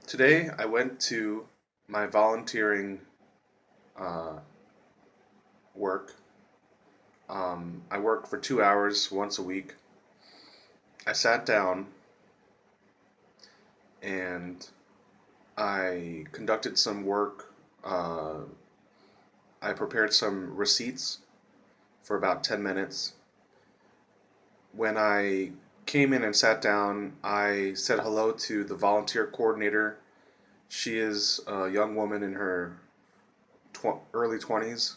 Today I went to my volunteering uh, work. I work for 2 hours once a week. I sat down and I conducted some work. Uh, I prepared some receipts for about 10 minutes. When I came in and sat down, I said hello to the volunteer coordinator. She is a young woman in her early 20s.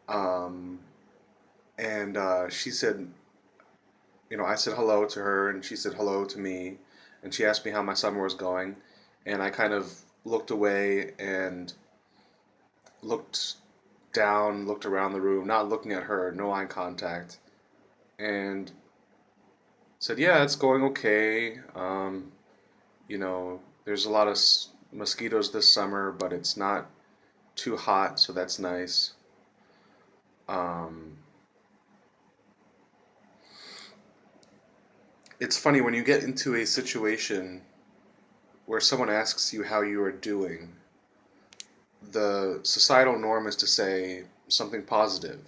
Um, and she said, I said hello to her, and she said hello to me, and she asked me how my summer was going, and I kind of looked away and looked down, looked around the room, not looking at her, no eye contact, and said, "Yeah, it's going okay. There's a lot of mosquitoes this summer, but it's not too hot, so that's nice." Um, it's funny when you get into a situation where someone asks you how you are doing. The societal norm is to say something positive.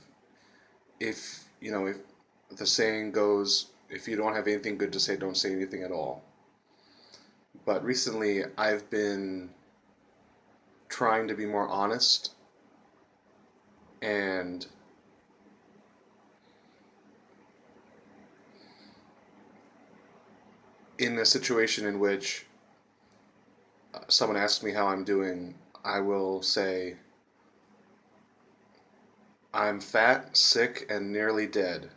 If the saying goes, if you don't have anything good to say, don't say anything at all. But recently, I've been trying to be more honest and in a situation in which someone asks me how I'm doing, I will say, I'm fat, sick, and nearly dead,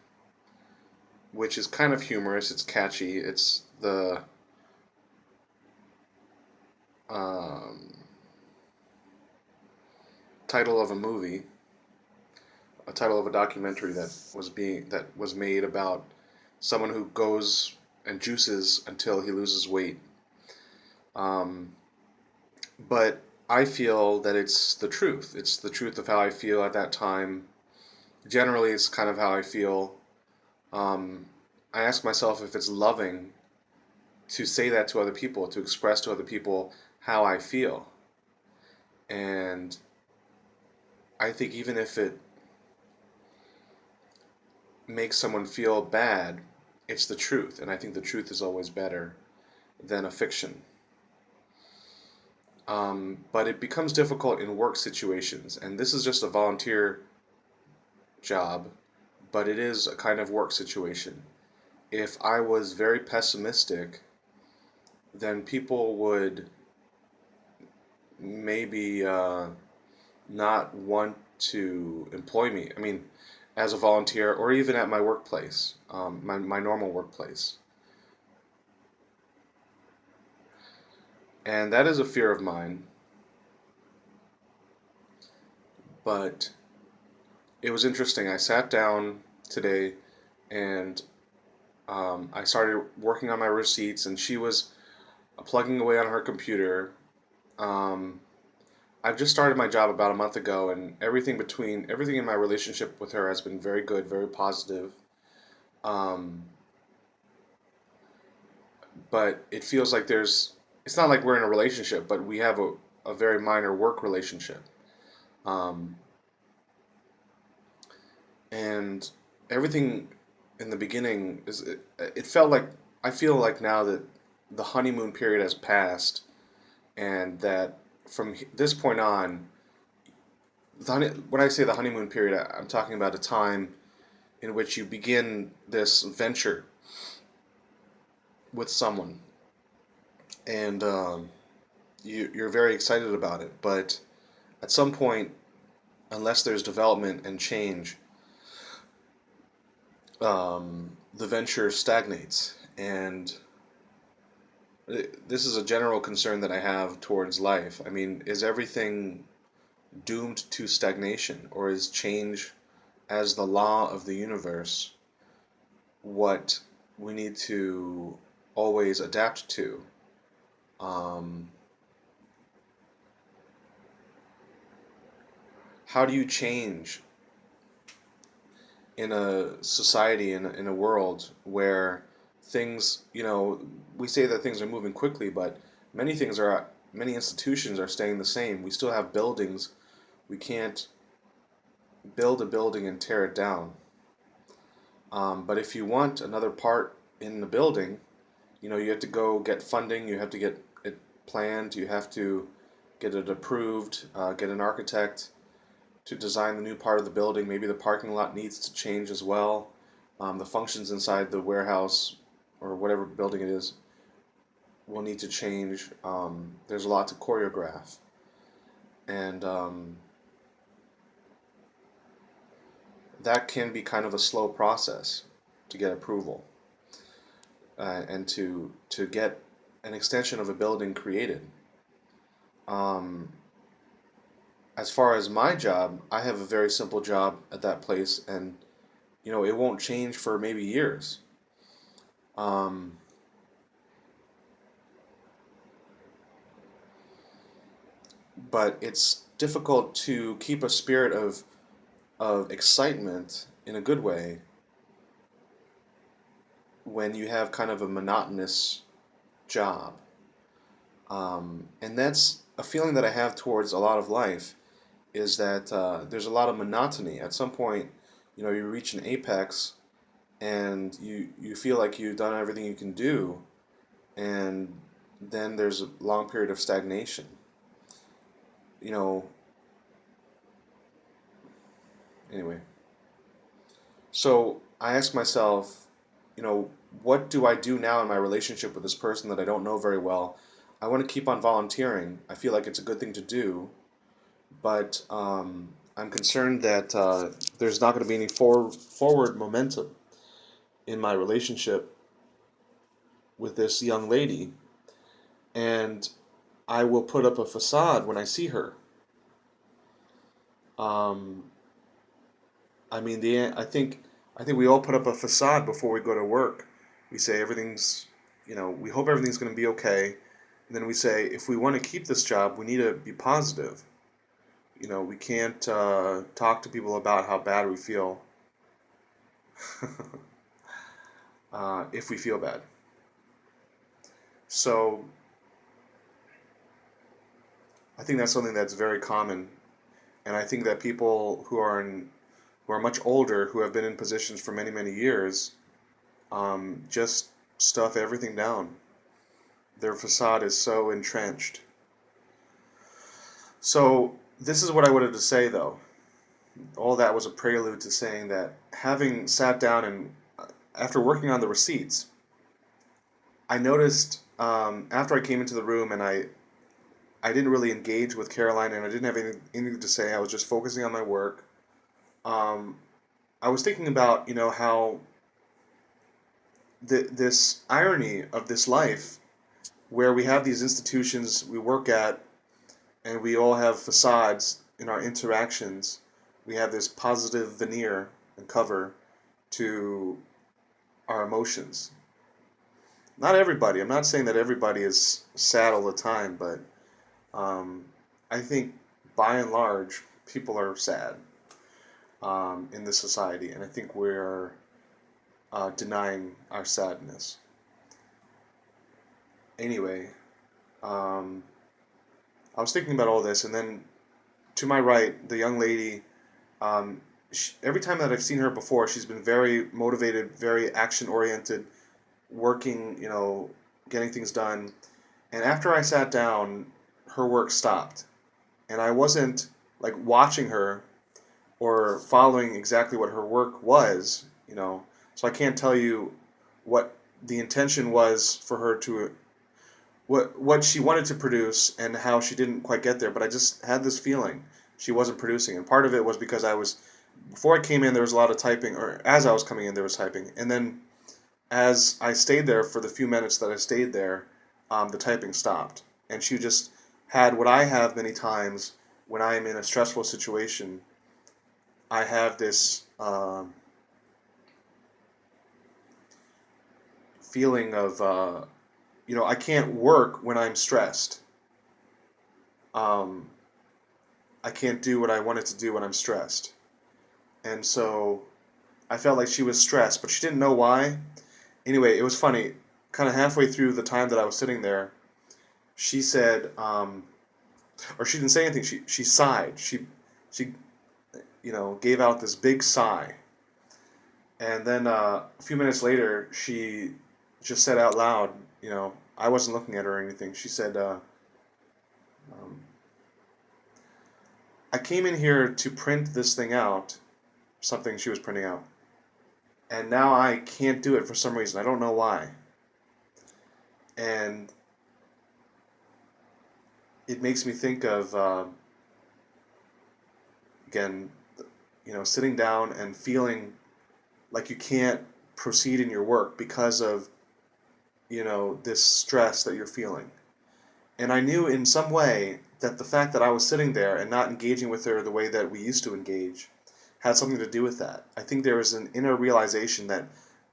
which is kind of humorous. It's catchy. It's the um, title of a movie, a title of a documentary that was made about someone who goes and juices until he loses weight. Um, but I feel that it's the truth. It's the truth of how I feel at that time. Generally, it's kind of how I feel. Um, I ask myself if it's loving to say that to other people, to express to other people how I feel. And I think even if it makes someone feel bad, it's the truth. And I think the truth is always better than a fiction. But it becomes difficult in work situations. And this is just a volunteer job, but it is a kind of work situation. If I was very pessimistic, then people would maybe not want to employ me. I mean, as a volunteer or even at my workplace, my normal workplace. And that is a fear of mine, but it was interesting. I sat down today and I started working on my receipts, and she was plugging away on her computer. Um, I've just started my job about a month ago, and everything in my relationship with her has been very good, very positive. Um, but it feels like it's not like we're in a relationship, but we have a very minor work relationship. Um, and everything in the beginning it felt like I feel like now that the honeymoon period has passed, and that from this point on, when I say the honeymoon period, I'm talking about a time in which you begin this venture with someone, and you're very excited about it. But at some point, unless there's development and change, the venture stagnates. And this is a general concern that I have towards life. I mean, is everything doomed to stagnation, or is change as the law of the universe what we need to always adapt to? Um, how do you change in a society, in a world where things, we say that things are moving quickly, but Many things are, many institutions are staying the same. We still have buildings. We can't build a building and tear it down. But if you want another part in the building, you have to go get funding, you have to get it planned, you have to get it approved, get an architect to design the new part of the building. Maybe the parking lot needs to change as well. The functions inside the warehouse or whatever building it is will need to change. There's a lot to choreograph, and that can be kind of a slow process to get approval and to get an extension of a building created. Um, as far as my job, I have a very simple job at that place, and it won't change for maybe years. Um, but it's difficult to keep a spirit of excitement in a good way when you have kind of a monotonous job. And that's a feeling that I have towards a lot of life is that there's a lot of monotony. At some point, you reach an apex and you feel like you've done everything you can do, and then there's a long period of stagnation. You know, anyway. So I ask myself, what do I do now in my relationship with this person that I don't know very well? I want to keep on volunteering. I feel like it's a good thing to do, but I'm concerned that there's not going to be any forward momentum in my relationship with this young lady, and I will put up a facade when I see her. Um, I mean, I think we all put up a facade before we go to work. We say everything's, we hope everything's going to be okay. And then we say, if we want to keep this job, we need to be positive. We can't talk to people about how bad we feel if we feel bad. So I think that's something that's very common, and I think that people who are much older, who have been in positions for many many years, just stuff everything down. Their facade is so entrenched. So this is what I wanted to say, though. All that was a prelude to saying that having sat down and after working on the receipts, I noticed after I came into the room and I didn't really engage with Caroline and I didn't have anything to say. I was just focusing on my work. Um, I was thinking about how this irony of this life, where we have these institutions we work at, and we all have facades in our interactions. We have this positive veneer and cover to our emotions. Not everybody. I'm not saying that everybody is sad all the time, but um, I think by and large, people are sad in this society, and I think we're denying our sadness. Anyway, um, I was thinking about all this, and then to my right, the young lady, every time that I've seen her before, she's been very motivated, very action oriented, working, getting things done. And after I sat down, her work stopped. And I wasn't like watching her or following exactly what her work was. So I can't tell you what the intention was for her to what she wanted to produce and how she didn't quite get there, but I just had this feeling she wasn't producing. And part of it was because before I came in there was a lot of typing, or as I was coming in there was typing. And then as I stayed there for the few minutes that I stayed there, the typing stopped. And she just had what I have many times when I am in a stressful situation. I have this feeling of, I can't work when I'm stressed. Um, I can't do what I wanted to do when I'm stressed. And so I felt like she was stressed, but she didn't know why. Anyway, it was funny. Kind of halfway through the time that I was sitting there, she said, or she didn't say anything. She sighed. She gave out this big sigh, and then a few minutes later, she just said out loud, I wasn't looking at her or anything. She said, um, "I came in here to print this thing out, something she was printing out, and now I can't do it for some reason. I don't know why." And it makes me think of again, sitting down and feeling like you can't proceed in your work because of this stress that you're feeling. And I knew in some way that the fact that I was sitting there and not engaging with her the way that we used to engage had something to do with that. I think there was an inner realization that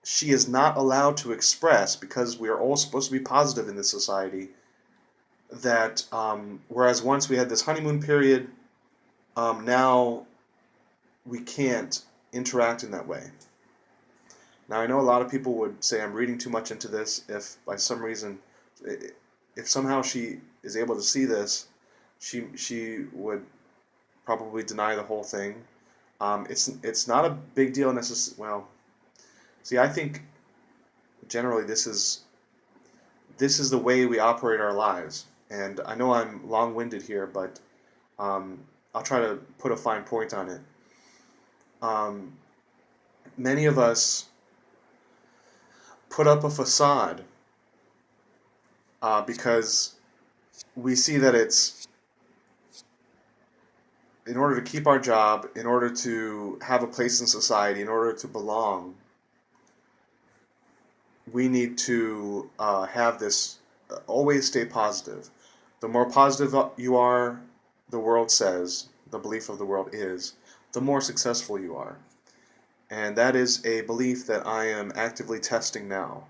she is not allowed to express, because we are all supposed to be positive in this society, that whereas once we had this honeymoon period, now we can't interact in that way. Now, I know a lot of people would say I'm reading too much into this. If by some reason, if somehow she is able to see this, she would probably deny the whole thing. It's not a big deal necessarily. Well, see, I think generally this is the way we operate our lives. And I know I'm long-winded here, but I'll try to put a fine point on it. Um, Many of us put up a facade because we see that it's in order to keep our job, in order to have a place in society, in order to belong, we need to have this always stay positive. The more positive you are, the world says, the belief of the world is, the more successful you are. And that is a belief that I am actively testing now.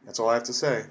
That's all I have to say.